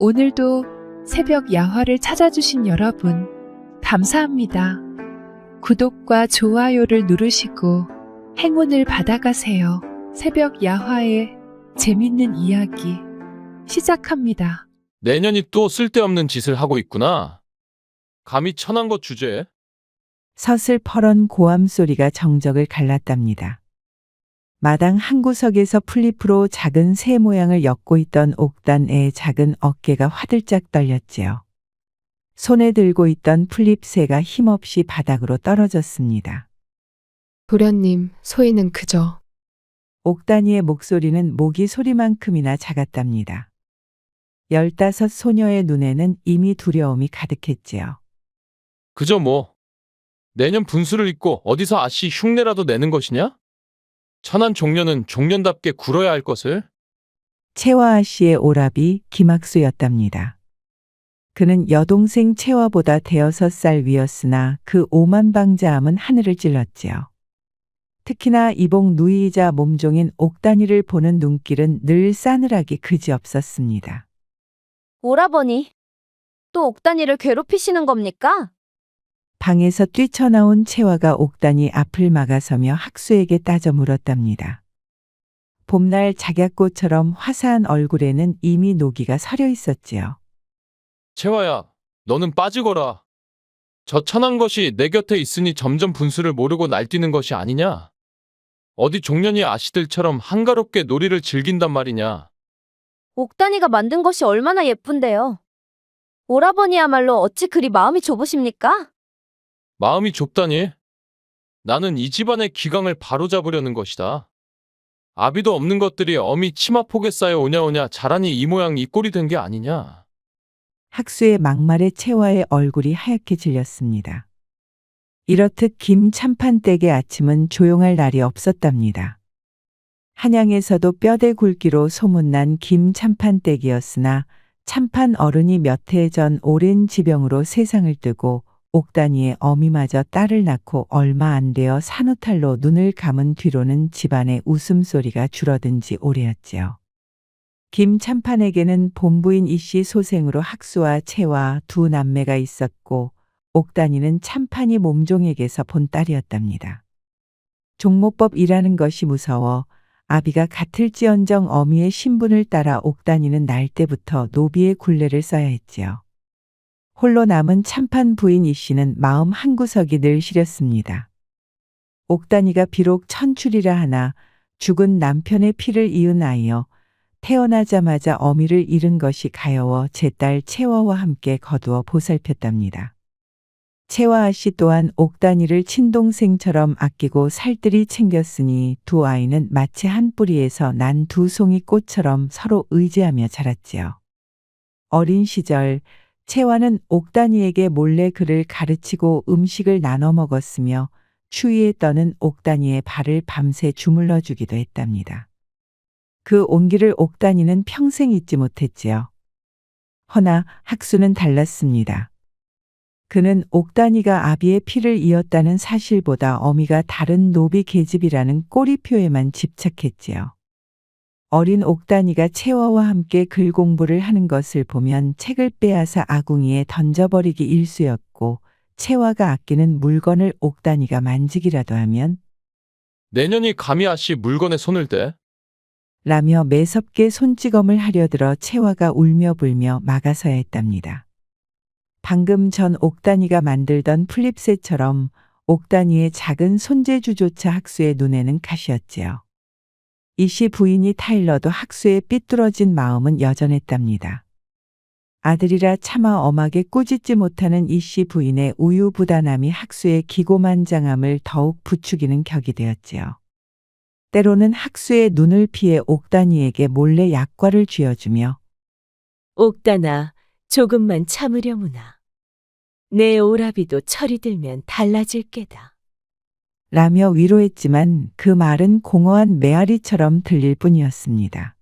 오늘도 새벽 야화를 찾아주신 여러분, 감사합니다. 구독과 좋아요를 누르시고 행운을 받아가세요. 새벽 야화의 재밌는 이야기 시작합니다. 내년이 또 쓸데없는 짓을 하고 있구나. 감히 천한 것 주제에. 서슬퍼런 고함 소리가 정적을 갈랐답니다. 마당 한 구석에서 풀잎으로 작은 새 모양을 엮고 있던 옥단의 작은 어깨가 화들짝 떨렸지요. 손에 들고 있던 풀잎새가 힘없이 바닥으로 떨어졌습니다. 도련님, 소희는 그저 옥단이의 목소리는 모기 소리만큼이나 작았답니다. 15 소녀의 눈에는 이미 두려움이 가득했지요. 그저 뭐. 내년 분수를 잊고 어디서 아씨 흉내라도 내는 것이냐? 천한 종려는 종년답게 굴어야 할 것을. 채화아 씨의 오랍이 김학수였답니다. 그는 여동생 채화보다 6살 위였으나 그 오만방자함은 하늘을 찔렀지요. 특히나 이복 누이이자 몸종인 옥단이를 보는 눈길은 늘 싸늘하기 그지없었습니다. 오라버니, 또 옥단이를 괴롭히시는 겁니까? 방에서 뛰쳐나온 채화가 옥단이 앞을 막아서며 학수에게 따져 물었답니다. 봄날 작약꽃처럼 화사한 얼굴에는 이미 노기가 서려 있었지요. 채화야, 너는 빠지거라. 저 천한 것이 내 곁에 있으니 점점 분수를 모르고 날뛰는 것이 아니냐? 어디 종년이 아씨들처럼 한가롭게 놀이를 즐긴단 말이냐? 옥단이가 만든 것이 얼마나 예쁜데요. 오라버니야말로 어찌 그리 마음이 좁으십니까? 마음이 좁다니? 나는 이 집안의 기강을 바로잡으려는 것이다. 아비도 없는 것들이 어미 치마폭에 쌓여 오냐오냐 자라니 이 모양 이 꼴이 된 게 아니냐? 학수의 막말에 채화의 얼굴이 하얗게 질렸습니다. 이렇듯 김 참판댁의 아침은 조용할 날이 없었답니다. 한양에서도 뼈대 굵기로 소문난 김 참판댁이었으나 참판 어른이 몇 해 전 오랜 지병으로 세상을 뜨고 옥단이의 어미마저 딸을 낳고 얼마 안 되어 산후탈로 눈을 감은 뒤로는 집안의 웃음소리가 줄어든 지 오래였지요. 김 참판에게는 본부인 이씨 소생으로 학수와 채와 두 남매가 있었고 옥단이는 참판이 몸종에게서 본 딸이었답니다. 종모법이라는 것이 무서워 아비가 같을지언정 어미의 신분을 따라 옥단이는 날 때부터 노비의 굴레를 써야 했지요. 홀로 남은 참판 부인 이씨는 마음 한구석이 늘 시렸습니다. 옥단이가 비록 천출이라 하나 죽은 남편의 피를 이은 아이여 태어나자마자 어미를 잃은 것이 가여워 제 딸 채화와 함께 거두어 보살폈답니다. 채화아 씨 또한 옥단이를 친동생처럼 아끼고 살뜰히 챙겼으니 두 아이는 마치 한 뿌리에서 난 두 송이 꽃처럼 서로 의지하며 자랐지요. 어린 시절 채화는 옥단이에게 몰래 그를 가르치고 음식을 나눠 먹었으며 추위에 떠는 옥단이의 발을 밤새 주물러 주기도 했답니다. 그 온기를 옥단이는 평생 잊지 못했지요. 허나 학수는 달랐습니다. 그는 옥단이가 아비의 피를 이었다는 사실보다 어미가 다른 노비 계집이라는 꼬리표에만 집착했지요. 어린 옥단이가 채화와 함께 글 공부를 하는 것을 보면 책을 빼앗아 아궁이에 던져버리기 일쑤였고 채화가 아끼는 물건을 옥단이가 만지기라도 하면 내년이 감히 아씨 물건에 손을 대? 라며 매섭게 손찌검을 하려들어 채화가 울며 불며 막아서야 했답니다. 방금 전 옥단이가 만들던 풀잎새처럼 옥단이의 작은 손재주조차 학수의 눈에는 가시였지요. 이씨 부인이 타일러도 학수의 삐뚤어진 마음은 여전했답니다. 아들이라 차마 엄하게 꾸짖지 못하는 이씨 부인의 우유부단함이 학수의 기고만장함을 더욱 부추기는 격이 되었지요. 때로는 학수의 눈을 피해 옥단이에게 몰래 약과를 쥐어주며 옥단아, 조금만 참으려무나. 내 오라비도 철이 들면 달라질 게다. 라며 위로했지만 그 말은 공허한 메아리처럼 들릴 뿐이었습니다.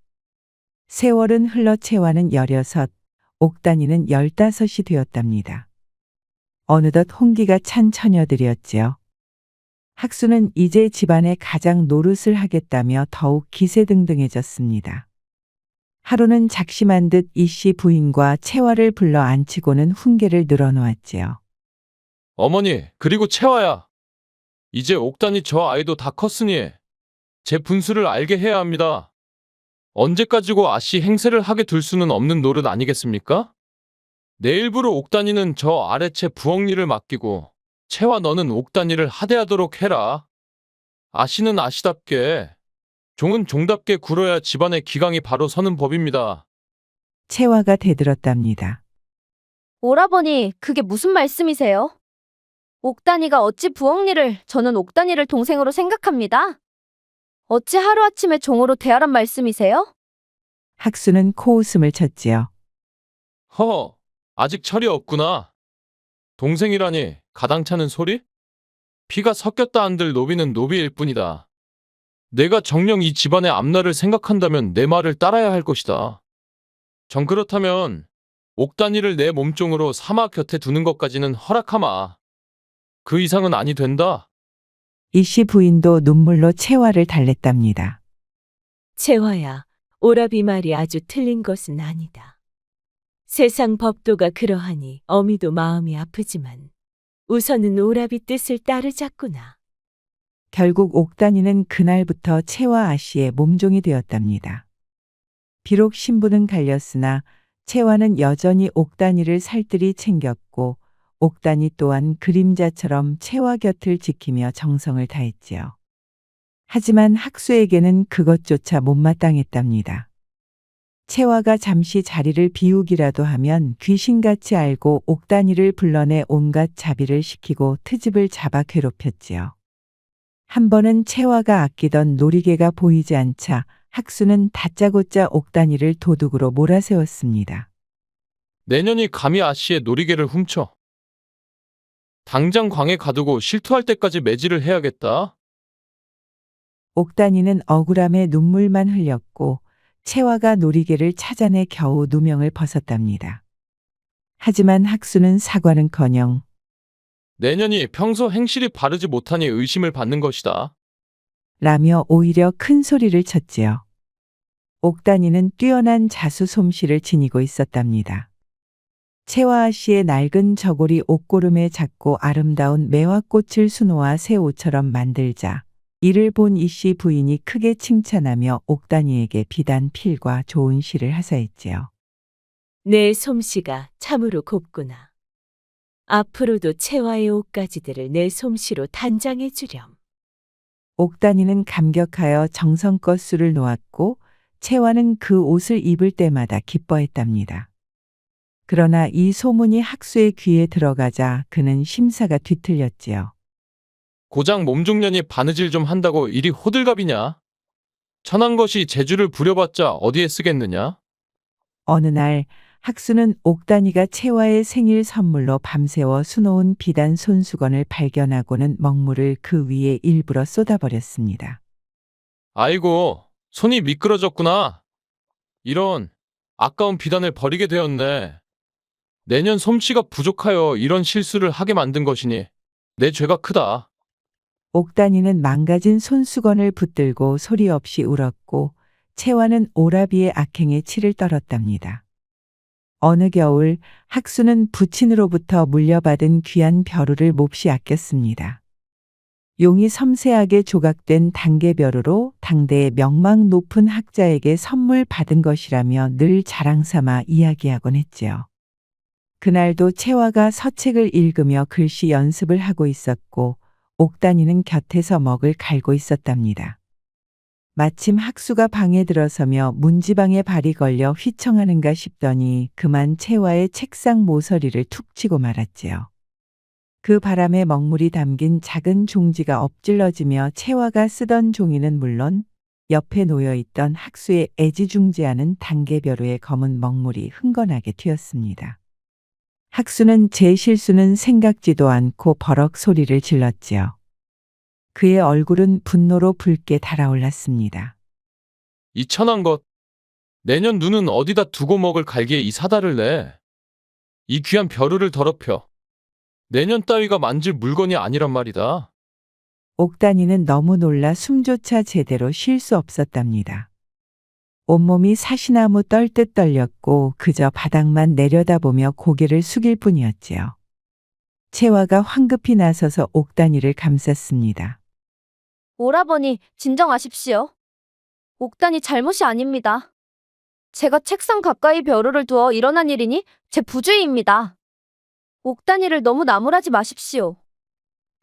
세월은 흘러 채화는 16, 옥단이는 15이 되었답니다. 어느덧 홍기가 찬 처녀들이었지요. 학수는 이제 집안의 가장 노릇을 하겠다며 더욱 기세등등해졌습니다. 하루는 작심한 듯 이씨 부인과 채화를 불러 앉히고는 훈계를 늘어놓았지요. 어머니, 그리고 채화야. 이제 옥단이 저 아이도 다 컸으니 제 분수를 알게 해야 합니다. 언제까지고 아씨 행세를 하게 둘 수는 없는 노릇 아니겠습니까? 내일부로 옥단이는 저 아래채 부엌일을 맡기고 채화 너는 옥단이를 하대하도록 해라. 아씨는 아씨답게 종은 종답게 굴어야 집안의 기강이 바로 서는 법입니다. 채화가 대들었답니다. 오라버니, 그게 무슨 말씀이세요? 옥단이가 어찌 부엌일을, 저는 옥단이를 동생으로 생각합니다. 어찌 하루아침에 종으로 대하란 말씀이세요? 학수는 코웃음을 쳤지요. 허, 아직 철이 없구나. 동생이라니 가당차는 소리? 피가 섞였다 한들 노비는 노비일 뿐이다. 내가 정녕 이 집안의 앞날을 생각한다면 내 말을 따라야 할 것이다. 정 그렇다면 옥단이를 내 몸종으로 삼아 곁에 두는 것까지는 허락하마. 그 이상은 아니 된다. 이씨 부인도 눈물로 채화를 달랬답니다. 채화야, 오라비 말이 아주 틀린 것은 아니다. 세상 법도가 그러하니 어미도 마음이 아프지만 우선은 오라비 뜻을 따르자꾸나. 결국 옥단이는 그날부터 채화 아씨의 몸종이 되었답니다. 비록 신부는 갈렸으나 채화는 여전히 옥단이를 살뜰히 챙겼고 옥단이 또한 그림자처럼 채화 곁을 지키며 정성을 다했지요. 하지만 학수에게는 그것조차 못마땅했답니다. 채화가 잠시 자리를 비우기라도 하면 귀신같이 알고 옥단이를 불러내 온갖 자비를 시키고 트집을 잡아 괴롭혔지요. 한 번은 채화가 아끼던 놀이개가 보이지 않자 학수는 다짜고짜 옥단이를 도둑으로 몰아세웠습니다. 내년이 감히 아씨의 놀이개를 훔쳐. 당장 광에 가두고 실투할 때까지 매질을 해야겠다. 옥단이는 억울함에 눈물만 흘렸고 채화가 놀이개를 찾아내 겨우 누명을 벗었답니다. 하지만 학수는 사과는커녕 내년이 평소 행실이 바르지 못하니 의심을 받는 것이다. 라며 오히려 큰 소리를 쳤지요. 옥단이는 뛰어난 자수 솜씨를 지니고 있었답니다. 채화 씨의 낡은 저고리 옷고름에 작고 아름다운 매화꽃을 수놓아 새 옷처럼 만들자 이를 본 이씨 부인이 크게 칭찬하며 옥단이에게 비단 필과 좋은 시를 하사했지요. 내 솜씨가 참으로 곱구나. 앞으로도 채화의 옷가지들을 내 솜씨로 단장해 주렴. 옥단이는 감격하여 정성껏 술을 놓았고 채화는 그 옷을 입을 때마다 기뻐했답니다. 그러나 이 소문이 학수의 귀에 들어가자 그는 심사가 뒤틀렸지요. 고장 몸종년이 바느질 좀 한다고 이리 호들갑이냐? 천한 것이 재주를 부려봤자 어디에 쓰겠느냐? 어느 날 학수는 옥단이가 채화의 생일 선물로 밤새워 수놓은 비단 손수건을 발견하고는 먹물을 그 위에 일부러 쏟아버렸습니다. 아이고, 손이 미끄러졌구나. 이런 아까운 비단을 버리게 되었네. 내년 솜씨가 부족하여 이런 실수를 하게 만든 것이니 내 죄가 크다. 옥단이는 망가진 손수건을 붙들고 소리 없이 울었고 채화는 오라비의 악행에 치를 떨었답니다. 어느 겨울 학수는 부친으로부터 물려받은 귀한 벼루를 몹시 아꼈습니다. 용이 섬세하게 조각된 단계벼루로 당대의 명망 높은 학자에게 선물 받은 것이라며 늘 자랑삼아 이야기하곤 했지요. 그날도 채화가 서책을 읽으며 글씨 연습을 하고 있었고 옥단이는 곁에서 먹을 갈고 있었답니다. 마침 학수가 방에 들어서며 문지방에 발이 걸려 휘청하는가 싶더니 그만 채화의 책상 모서리를 툭 치고 말았지요. 그 바람에 먹물이 담긴 작은 종지가 엎질러지며 채화가 쓰던 종이는 물론 옆에 놓여있던 학수의 애지중지하는 단계벼루의 검은 먹물이 흥건하게 튀었습니다. 학수는 제 실수는 생각지도 않고 버럭 소리를 질렀지요. 그의 얼굴은 분노로 붉게 달아올랐습니다. 이 천한 것. 내년 눈은 어디다 두고 먹을 갈기에 이 사다를 내. 이 귀한 벼루를 더럽혀. 내년 따위가 만질 물건이 아니란 말이다. 옥단이는 너무 놀라 숨조차 제대로 쉴 수 없었답니다. 온몸이 사시나무 떨듯 떨렸고 그저 바닥만 내려다보며 고개를 숙일 뿐이었지요. 채화가 황급히 나서서 옥단이를 감쌌습니다. 오라버니, 진정하십시오. 옥단이 잘못이 아닙니다. 제가 책상 가까이 벼루를 두어 일어난 일이니 제 부주의입니다. 옥단이를 너무 나무라지 마십시오.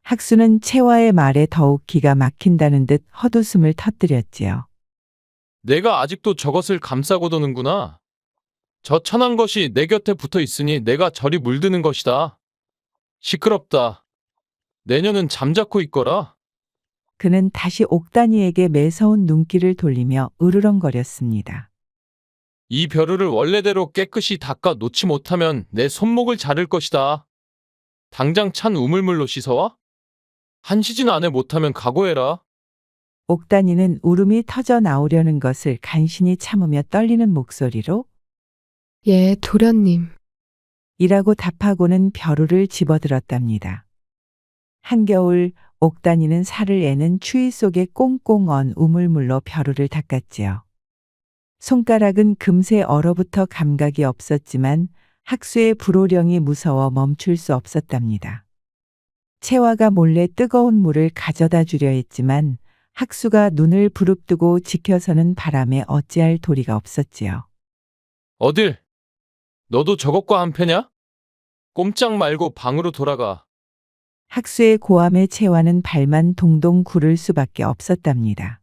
학수는 채화의 말에 더욱 기가 막힌다는 듯 헛웃음을 터뜨렸지요. 내가 아직도 저것을 감싸고 도는구나. 저 천한 것이 내 곁에 붙어 있으니 내가 저리 물드는 것이다. 시끄럽다. 내년은 잠자코 있거라. 그는 다시 옥단이에게 매서운 눈길을 돌리며 으르렁거렸습니다. 이 벼루를 원래대로 깨끗이 닦아 놓지 못하면 내 손목을 자를 것이다. 당장 찬 우물물로 씻어와? 한 시즌 안에 못하면 각오해라. 옥단이는 울음이 터져 나오려는 것을 간신히 참으며 떨리는 목소리로 예, 도련님. 이라고 답하고는 벼루를 집어들었답니다. 한겨울 옥단이는 살을 애는 추위 속에 꽁꽁 언 우물물로 벼루를 닦았지요. 손가락은 금세 얼어붙어 감각이 없었지만 학수의 불호령이 무서워 멈출 수 없었답니다. 채화가 몰래 뜨거운 물을 가져다 주려 했지만 학수가 눈을 부릅뜨고 지켜서는 바람에 어찌할 도리가 없었지요. 어딜? 너도 저것과 한패냐? 꼼짝 말고 방으로 돌아가. 학수의 고함에 채화는 발만 동동 구를 수밖에 없었답니다.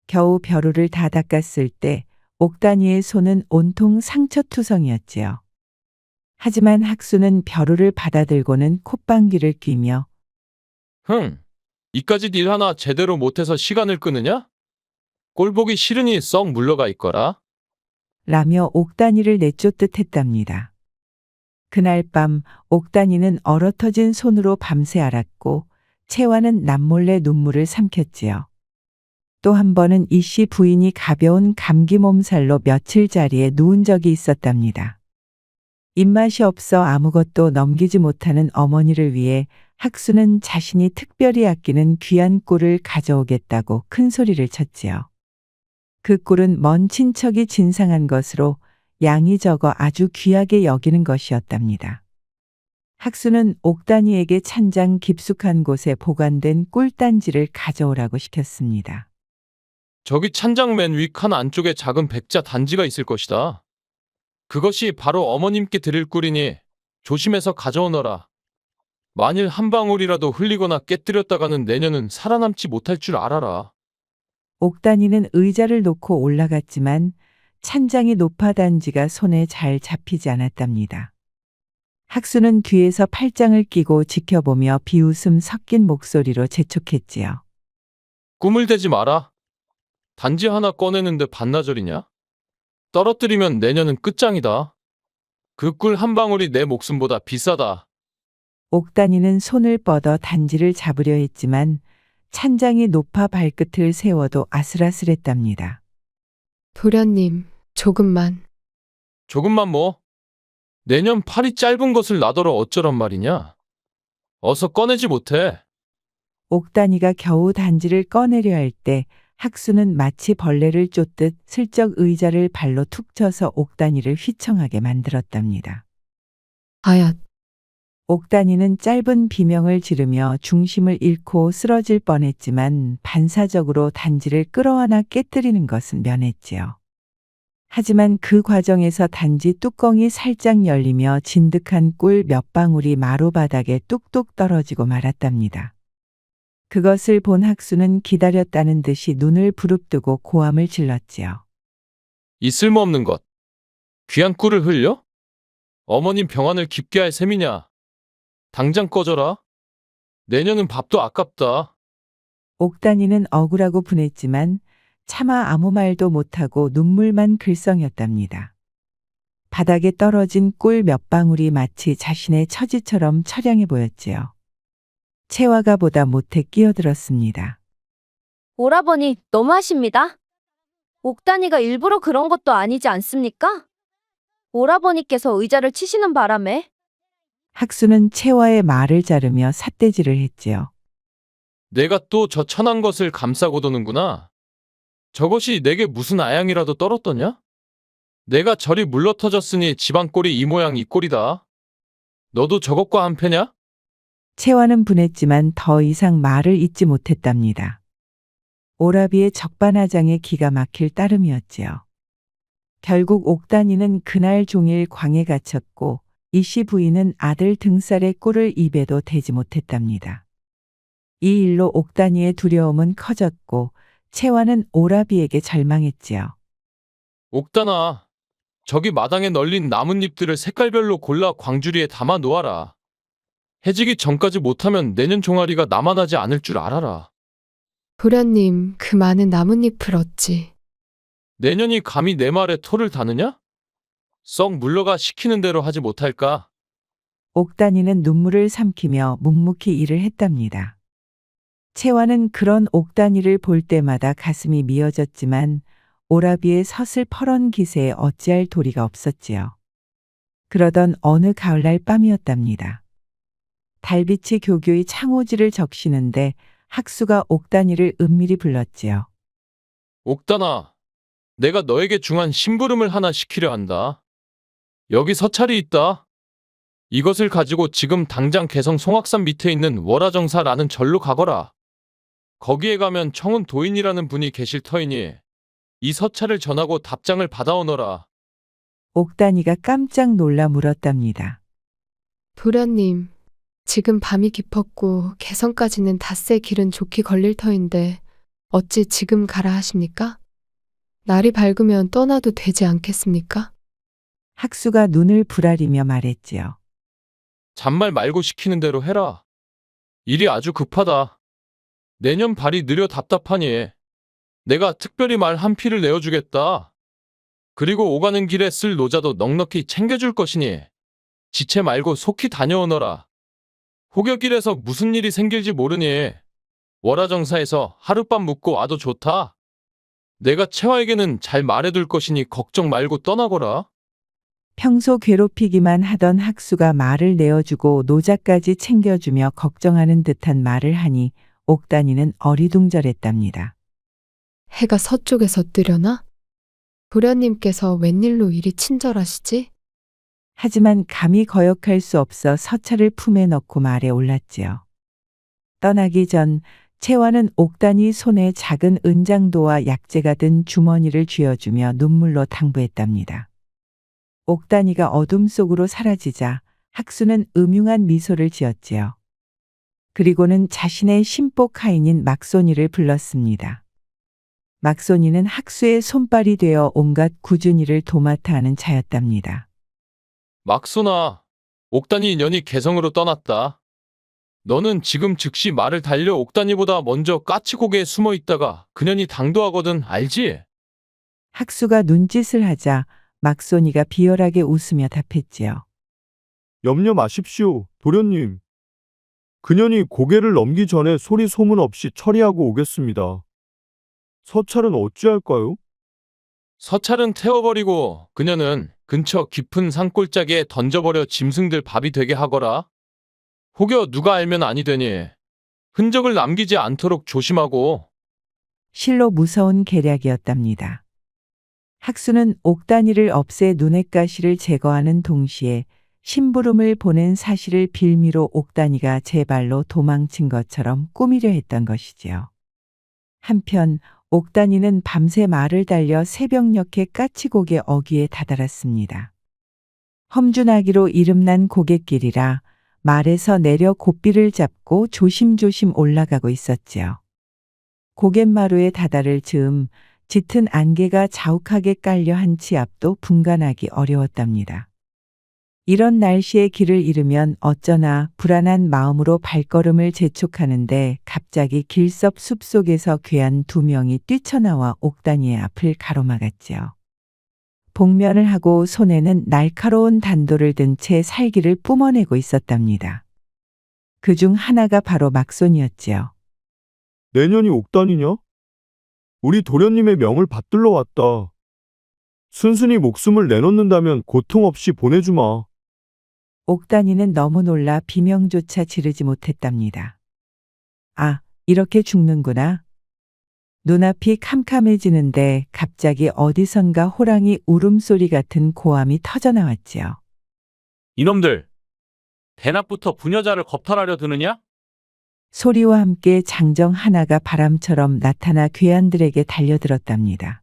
겨우 벼루를 다 닦았을 때 옥단이의 손은 온통 상처투성이었지요. 하지만 학수는 벼루를 받아들고는 콧방귀를 뀌며 이까짓 일 하나 제대로 못해서 시간을 끄느냐? 꼴보기 싫으니 썩 물러가 있거라. 라며 옥단이를 내쫓듯 했답니다. 그날 밤 옥단이는 얼어터진 손으로 밤새 앓았고 채화는 남몰래 눈물을 삼켰지요. 또 한 번은 이씨 부인이 가벼운 감기 몸살로 며칠 자리에 누운 적이 있었답니다. 입맛이 없어 아무것도 넘기지 못하는 어머니를 위해 학수는 자신이 특별히 아끼는 귀한 꿀을 가져오겠다고 큰 소리를 쳤지요. 그 꿀은 먼 친척이 진상한 것으로 양이 적어 아주 귀하게 여기는 것이었답니다. 학수는 옥단이에게 찬장 깊숙한 곳에 보관된 꿀단지를 가져오라고 시켰습니다. 저기 찬장 맨 위 칸 안쪽에 작은 백자 단지가 있을 것이다. 그것이 바로 어머님께 드릴 꿀이니 조심해서 가져오너라. 만일 한 방울이라도 흘리거나 깨뜨렸다가는 내년은 살아남지 못할 줄 알아라. 옥단이는 의자를 놓고 올라갔지만 찬장이 높아 단지가 손에 잘 잡히지 않았답니다. 학수는 뒤에서 팔짱을 끼고 지켜보며 비웃음 섞인 목소리로 재촉했지요. 꿈을 대지 마라. 단지 하나 꺼내는데 반나절이냐? 떨어뜨리면 내년은 끝장이다. 그 꿀 한 방울이 내 목숨보다 비싸다. 옥단이는 손을 뻗어 단지를 잡으려 했지만 찬장이 높아 발끝을 세워도 아슬아슬했답니다. 도련님, 조금만. 조금만 뭐? 내년 팔이 짧은 것을 나더러 어쩌란 말이냐? 어서 꺼내지 못해. 옥단이가 겨우 단지를 꺼내려 할 때 학수는 마치 벌레를 쫓듯 슬쩍 의자를 발로 툭 쳐서 옥단이를 휘청하게 만들었답니다. 아얏, 옥단이는 짧은 비명을 지르며 중심을 잃고 쓰러질 뻔했지만 반사적으로 단지를 끌어안아 깨뜨리는 것은 면했지요. 하지만 그 과정에서 단지 뚜껑이 살짝 열리며 진득한 꿀 몇 방울이 마루바닥에 뚝뚝 떨어지고 말았답니다. 그것을 본 학수는 기다렸다는 듯이 눈을 부릅뜨고 고함을 질렀지요. 이 쓸모없는 것. 귀한 꿀을 흘려? 어머님 병안을 깊게 할 셈이냐? 당장 꺼져라. 내년은 밥도 아깝다. 옥단이는 억울하고 분했지만 차마 아무 말도 못하고 눈물만 글썽였답니다. 바닥에 떨어진 꿀 몇 방울이 마치 자신의 처지처럼 처량해 보였지요. 채화가 보다 못해 끼어들었습니다. 오라버니, 너무하십니다. 옥단이가 일부러 그런 것도 아니지 않습니까? 오라버니께서 의자를 치시는 바람에. 학수는 채화의 말을 자르며 삿대질을 했지요. 내가 또 저 천한 것을 감싸고 도는구나. 저것이 내게 무슨 아양이라도 떨었더냐? 내가 저리 물러터졌으니 집안 꼴이 이 모양 이 꼴이다. 너도 저것과 한패냐? 채화는 분했지만 더 이상 말을 잇지 못했답니다. 오라비의 적반하장에 기가 막힐 따름이었지요. 결국 옥단이는 그날 종일 광에 갇혔고 이씨 부인은 아들 등살의 꿀을 입에도 대지 못했답니다. 이 일로 옥단이의 두려움은 커졌고 채화는 오라비에게 절망했지요. 옥단아, 저기 마당에 널린 나뭇잎들을 색깔별로 골라 광주리에 담아 놓아라. 해지기 전까지 못하면 내년 종아리가 남아나지 않을 줄 알아라. 도련님, 그 많은 나뭇잎을 어찌. 내년이 감히 내 말에 토를 다느냐? 썩 물러가 시키는 대로 하지 못할까? 옥단이는 눈물을 삼키며 묵묵히 일을 했답니다. 채화는 그런 옥단이를 볼 때마다 가슴이 미어졌지만 오라비의 서슬퍼런 기세에 어찌할 도리가 없었지요. 그러던 어느 가을날 밤이었답니다. 달빛이 교교히 창호지를 적시는데 학수가 옥단이를 은밀히 불렀지요. 옥단아, 내가 너에게 중한 심부름을 하나 시키려 한다. 여기 서찰이 있다. 이것을 가지고 지금 당장 개성 송악산 밑에 있는 월화정사라는 절로 가거라. 거기에 가면 청운 도인이라는 분이 계실 터이니 이 서찰을 전하고 답장을 받아오너라. 옥단이가 깜짝 놀라 물었답니다. 도련님, 지금 밤이 깊었고 개성까지는 닷새 길은 좋게 걸릴 터인데 어찌 지금 가라 하십니까? 날이 밝으면 떠나도 되지 않겠습니까? 학수가 눈을 부라리며 말했지요. 잔말 말고 시키는 대로 해라. 일이 아주 급하다. 내년 발이 느려 답답하니 내가 특별히 말 한 피를 내어주겠다. 그리고 오가는 길에 쓸 노자도 넉넉히 챙겨줄 것이니 지체 말고 속히 다녀오너라. 혹여길에서 무슨 일이 생길지 모르니 월화정사에서 하룻밤 묵고 와도 좋다. 내가 채화에게는 잘 말해둘 것이니 걱정 말고 떠나거라. 평소 괴롭히기만 하던 학수가 말을 내어주고 노자까지 챙겨주며 걱정하는 듯한 말을 하니 옥단이는 어리둥절했답니다. 해가 서쪽에서 뜨려나? 도련님께서 웬일로 이리 친절하시지? 하지만 감히 거역할 수 없어 서찰을 품에 넣고 말에 올랐지요. 떠나기 전 채화는 옥단이 손에 작은 은장도와 약재가 든 주머니를 쥐어주며 눈물로 당부했답니다. 옥단이가 어둠 속으로 사라지자 학수는 음흉한 미소를 지었지요. 그리고는 자신의 신복 하인인 막손이를 불렀습니다. 막손이는 학수의 손발이 되어 온갖 굳은 일을 도맡아 하는 자였답니다. 막소나, 옥단이 년이 개성으로 떠났다. 너는 지금 즉시 말을 달려 옥단이보다 먼저 까치고개에 숨어 있다가 그년이 당도하거든 알지? 학수가 눈짓을 하자 막손이가 비열하게 웃으며 답했지요. 염려 마십시오, 도련님. 그년이 고개를 넘기 전에 소리 소문 없이 처리하고 오겠습니다. 서찰은 어찌할까요? 서찰은 태워버리고 그녀는 근처 깊은 산골짜기에 던져버려 짐승들 밥이 되게 하거라. 혹여 누가 알면 아니 되니 흔적을 남기지 않도록 조심하고. 실로 무서운 계략이었답니다. 학수는 옥단이를 없애 눈의 가시를 제거하는 동시에 심부름을 보낸 사실을 빌미로 옥단이가 제 발로 도망친 것처럼 꾸미려 했던 것이지요. 한편 옥단이는 밤새 말을 달려 새벽녘에 까치고개 어귀에 다다랐습니다. 험준하기로 이름난 고갯길이라 말에서 내려 고삐를 잡고 조심조심 올라가고 있었지요. 고갯마루에 다다를 즈음 짙은 안개가 자욱하게 깔려 한 치 앞도 분간하기 어려웠답니다. 이런 날씨에 길을 잃으면 어쩌나 불안한 마음으로 발걸음을 재촉하는데 갑자기 길섭 숲속에서 괴한 두 명이 뛰쳐나와 옥단이의 앞을 가로막았지요. 복면을 하고 손에는 날카로운 단도를 든 채 살기를 뿜어내고 있었답니다. 그중 하나가 바로 막손이었지요. 내년이 옥단이냐? 우리 도련님의 명을 받들러 왔다. 순순히 목숨을 내놓는다면 고통 없이 보내주마. 옥단이는 너무 놀라 비명조차 지르지 못했답니다. 아, 이렇게 죽는구나. 눈앞이 캄캄해지는데 갑자기 어디선가 호랑이 울음소리 같은 고함이 터져나왔지요. 이놈들! 대낮부터 부녀자를 겁탈하려 드느냐? 소리와 함께 장정 하나가 바람처럼 나타나 괴한들에게 달려들었답니다.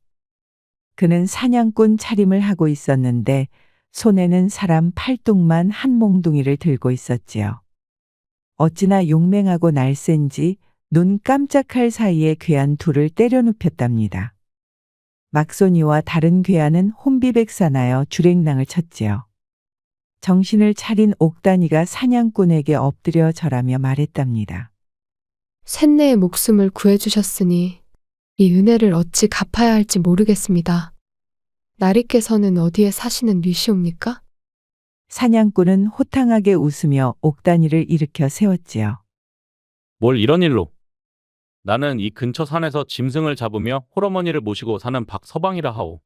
그는 사냥꾼 차림을 하고 있었는데 손에는 사람 팔뚝만 한 몽둥이를 들고 있었지요. 어찌나 용맹하고 날쌘지 눈 깜짝할 사이에 괴한 둘을 때려 눕혔답니다. 막손이와 다른 괴한은 혼비백산하여 주랭랑을 쳤지요. 정신을 차린 옥단이가 사냥꾼에게 엎드려 절하며 말했답니다. 셋내의 목숨을 구해주셨으니 이 은혜를 어찌 갚아야 할지 모르겠습니다. 나리께서는 어디에 사시는 뉘시옵니까? 사냥꾼은 호탕하게 웃으며 옥단이를 일으켜 세웠지요. 뭘 이런 일로? 나는 이 근처 산에서 짐승을 잡으며 홀어머니를 모시고 사는 박서방이라 하오.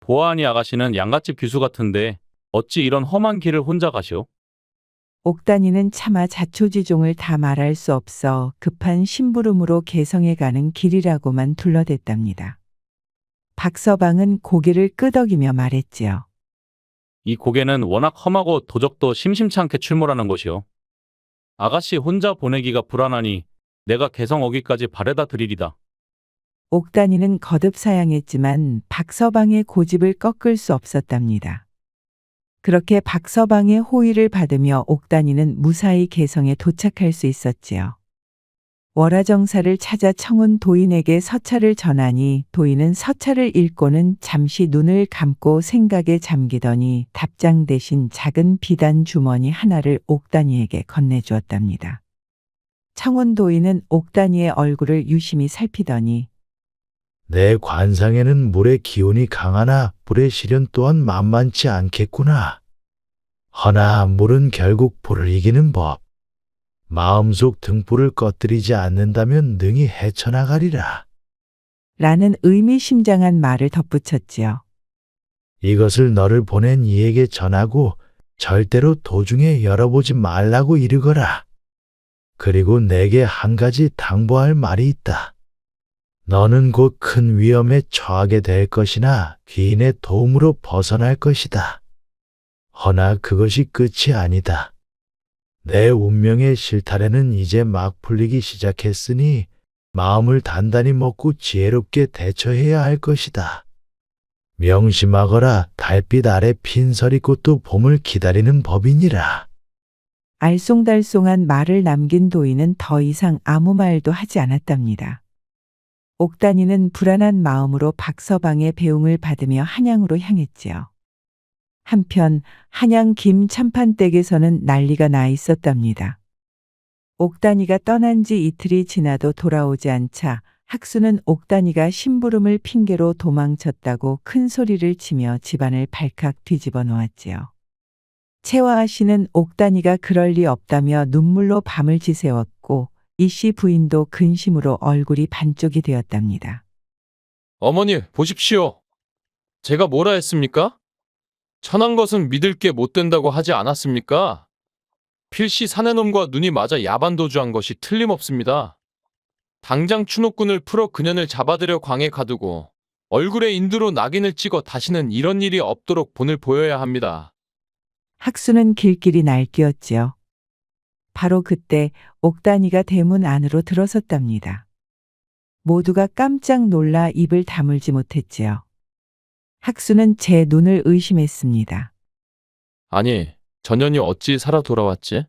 보아하니 아가씨는 양갓집 귀수 같은데 어찌 이런 험한 길을 혼자 가시오? 옥단이는 차마 자초지종을 다 말할 수 없어 급한 심부름으로 개성에 가는 길이라고만 둘러댔답니다. 박서방은 고개를 끄덕이며 말했지요. 이 고개는 워낙 험하고 도적도 심심치 않게 출몰하는 곳이오. 아가씨 혼자 보내기가 불안하니 내가 개성 어기까지 바래다 드리리다. 옥단이는 거듭 사양했지만 박서방의 고집을 꺾을 수 없었답니다. 그렇게 박서방의 호의를 받으며 옥단이는 무사히 개성에 도착할 수 있었지요. 월화정사를 찾아 청운 도인에게 서찰을 전하니 도인은 서찰을 읽고는 잠시 눈을 감고 생각에 잠기더니 답장 대신 작은 비단 주머니 하나를 옥단이에게 건네주었답니다. 청운 도인은 옥단이의 얼굴을 유심히 살피더니 내 관상에는 물의 기운이 강하나 불의 시련 또한 만만치 않겠구나. 허나 물은 결국 불을 이기는 법. 마음속 등불을 꺼뜨리지 않는다면 능히 헤쳐나가리라. 라는 의미심장한 말을 덧붙였지요. 이것을 너를 보낸 이에게 전하고 절대로 도중에 열어보지 말라고 이르거라. 그리고 내게 한 가지 당부할 말이 있다. 너는 곧 큰 위험에 처하게 될 것이나 귀인의 도움으로 벗어날 것이다. 허나 그것이 끝이 아니다. 내 운명의 실타래는 이제 막 풀리기 시작했으니 마음을 단단히 먹고 지혜롭게 대처해야 할 것이다. 명심하거라. 달빛 아래 핀서리꽃도 봄을 기다리는 법이니라. 알쏭달쏭한 말을 남긴 도인은 더 이상 아무 말도 하지 않았답니다. 옥단이는 불안한 마음으로 박서방의 배웅을 받으며 한양으로 향했지요. 한편 한양 김참판댁에서는 난리가 나 있었답니다. 옥단이가 떠난 지 이틀이 지나도 돌아오지 않자 학수는 옥단이가 심부름을 핑계로 도망쳤다고 큰 소리를 치며 집안을 발칵 뒤집어 놓았지요. 채화아 씨는 옥단이가 그럴 리 없다며 눈물로 밤을 지새웠고 이씨 부인도 근심으로 얼굴이 반쪽이 되었답니다. 어머니, 보십시오. 제가 뭐라 했습니까? 천한 것은 믿을 게 못 된다고 하지 않았습니까? 필시 사내놈과 눈이 맞아 야반도주한 것이 틀림없습니다. 당장 추노꾼을 풀어 그년을 잡아들여 광에 가두고 얼굴에 인두로 낙인을 찍어 다시는 이런 일이 없도록 본을 보여야 합니다. 학수는 길길이 날뛰었지요. 바로 그때 옥단이가 대문 안으로 들어섰답니다. 모두가 깜짝 놀라 입을 다물지 못했지요. 학수는 제 눈을 의심했습니다. 아니, 전현이 어찌 살아 돌아왔지?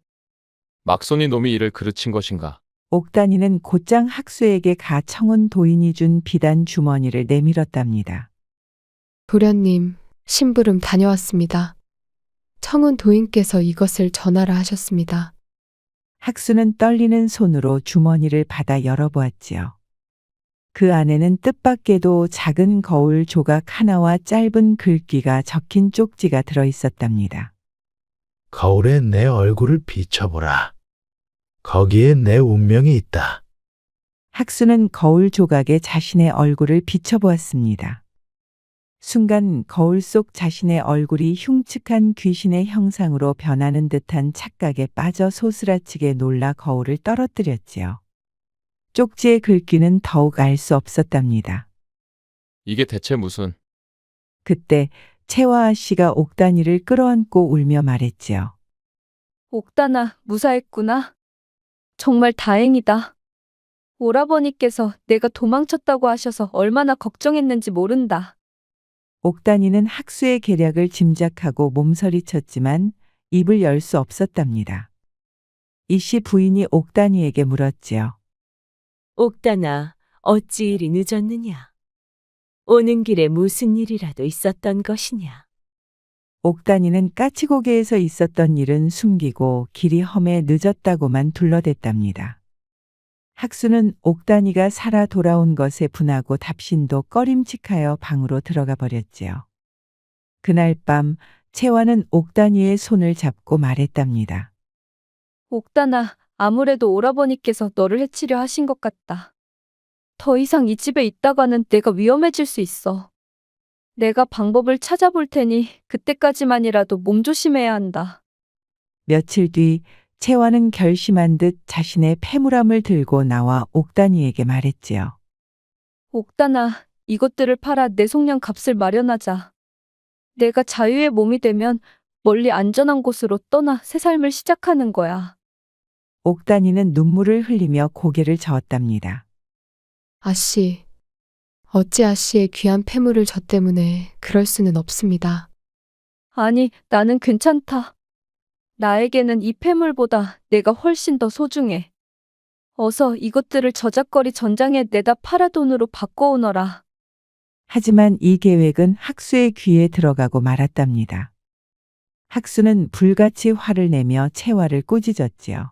막손이 놈이 이를 그르친 것인가? 옥단이는 곧장 학수에게 가 청운 도인이 준 비단 주머니를 내밀었답니다. 도련님, 심부름 다녀왔습니다. 청운 도인께서 이것을 전하라 하셨습니다. 학수는 떨리는 손으로 주머니를 받아 열어보았지요. 그 안에는 뜻밖에도 작은 거울 조각 하나와 짧은 글귀가 적힌 쪽지가 들어 있었답니다. 거울에 내 얼굴을 비춰보라. 거기에 내 운명이 있다. 학수는 거울 조각에 자신의 얼굴을 비춰보았습니다. 순간 거울 속 자신의 얼굴이 흉측한 귀신의 형상으로 변하는 듯한 착각에 빠져 소스라치게 놀라 거울을 떨어뜨렸지요. 쪽지의 글귀는 더욱 알 수 없었답니다. 이게 대체 무슨? 그때 채화 씨가 옥단이를 끌어안고 울며 말했지요. 옥단아, 무사했구나. 정말 다행이다. 오라버니께서 내가 도망쳤다고 하셔서 얼마나 걱정했는지 모른다. 옥단이는 학수의 계략을 짐작하고 몸서리쳤지만 입을 열 수 없었답니다. 이씨 부인이 옥단이에게 물었지요. 옥단아, 어찌 이리 늦었느냐? 오는 길에 무슨 일이라도 있었던 것이냐? 옥단이는 까치고개에서 있었던 일은 숨기고 길이 험해 늦었다고만 둘러댔답니다. 학수는 옥단이가 살아 돌아온 것에 분하고 답신도 꺼림칙하여 방으로 들어가 버렸지요. 그날 밤 채화는 옥단이의 손을 잡고 말했답니다. 옥단아, 아무래도 오라버니께서 너를 해치려 하신 것 같다. 더 이상 이 집에 있다가는 내가 위험해질 수 있어. 내가 방법을 찾아볼 테니 그때까지만이라도 몸조심해야 한다. 며칠 뒤 채화는 결심한 듯 자신의 패물함을 들고 나와 옥단이에게 말했지요. 옥단아, 이것들을 팔아 내 속량 값을 마련하자. 내가 자유의 몸이 되면 멀리 안전한 곳으로 떠나 새 삶을 시작하는 거야. 옥단이는 눈물을 흘리며 고개를 저었답니다. 아씨, 어찌 아씨의 귀한 패물을 저 때문에 그럴 수는 없습니다. 아니, 나는 괜찮다. 나에게는 이 폐물보다 내가 훨씬 더 소중해. 어서 이것들을 저작거리 전장에 내다 팔아 돈으로 바꿔오너라. 하지만 이 계획은 학수의 귀에 들어가고 말았답니다. 학수는 불같이 화를 내며 채화를 꾸짖었지요.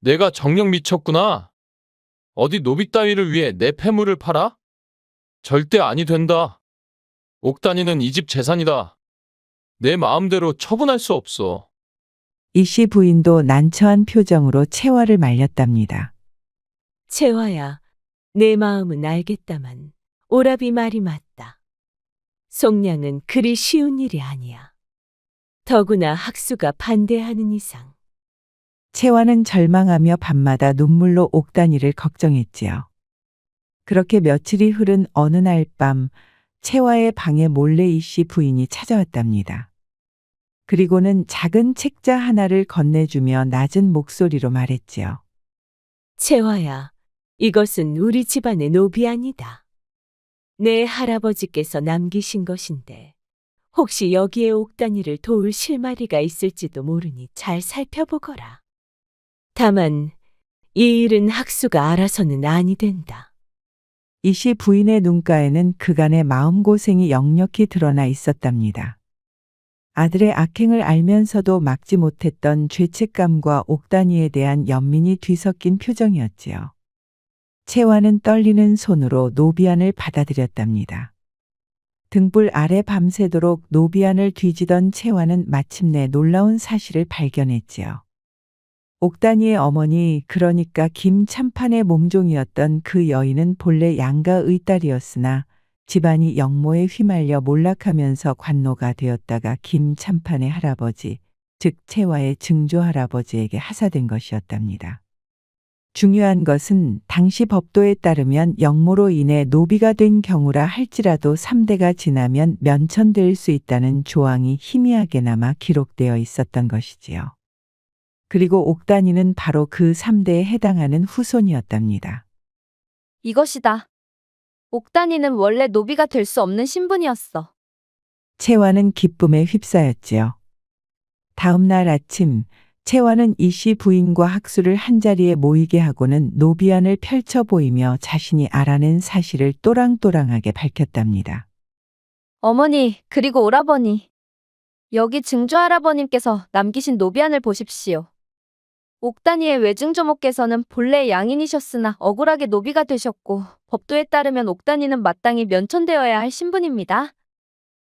내가 정녕 미쳤구나. 어디 노비 따위를 위해 내 폐물을 팔아? 절대 아니 된다. 옥단이는 이 집 재산이다. 내 마음대로 처분할 수 없어. 이씨 부인도 난처한 표정으로 채화를 말렸답니다. 채화야, 내 마음은 알겠다만 오라비 말이 맞다. 속량은 그리 쉬운 일이 아니야. 더구나 학수가 반대하는 이상. 채화는 절망하며 밤마다 눈물로 옥단이를 걱정했지요. 그렇게 며칠이 흐른 어느 날 밤 채화의 방에 몰래 이씨 부인이 찾아왔답니다. 그리고는 작은 책자 하나를 건네주며 낮은 목소리로 말했지요. 채화야, 이것은 우리 집안의 노비안이다. 내 할아버지께서 남기신 것인데 혹시 여기에 옥단이를 도울 실마리가 있을지도 모르니 잘 살펴보거라. 다만 이 일은 학수가 알아서는 아니 된다. 이씨 부인의 눈가에는 그간의 마음고생이 역력히 드러나 있었답니다. 아들의 악행을 알면서도 막지 못했던 죄책감과 옥단이에 대한 연민이 뒤섞인 표정이었지요. 채화는 떨리는 손으로 노비안을 받아들였답니다. 등불 아래 밤새도록 노비안을 뒤지던 채화는 마침내 놀라운 사실을 발견했지요. 옥단이의 어머니, 그러니까 김참판의 몸종이었던 그 여인은 본래 양가의 딸이었으나 집안이 역모에 휘말려 몰락하면서 관노가 되었다가 김참판의 할아버지, 즉 채화의 증조할아버지에게 하사된 것이었답니다. 중요한 것은 당시 법도에 따르면 역모로 인해 노비가 된 경우라 할지라도 3대가 지나면 면천될 수 있다는 조항이 희미하게나마 기록되어 있었던 것이지요. 그리고 옥단이는 바로 그 3대에 해당하는 후손이었답니다. 이것이다. 옥단이는 원래 노비가 될 수 없는 신분이었어. 채화는 기쁨에 휩싸였지요. 다음 날 아침 채화는 이씨 부인과 학수를 한자리에 모이게 하고는 노비안을 펼쳐 보이며 자신이 알아낸 사실을 또랑또랑하게 밝혔답니다. 어머니, 그리고 오라버니. 여기 증조할아버님께서 남기신 노비안을 보십시오. 옥단이의 외증조모께서는 본래 양인이셨으나 억울하게 노비가 되셨고 법도에 따르면 옥단이는 마땅히 면천되어야 할 신분입니다.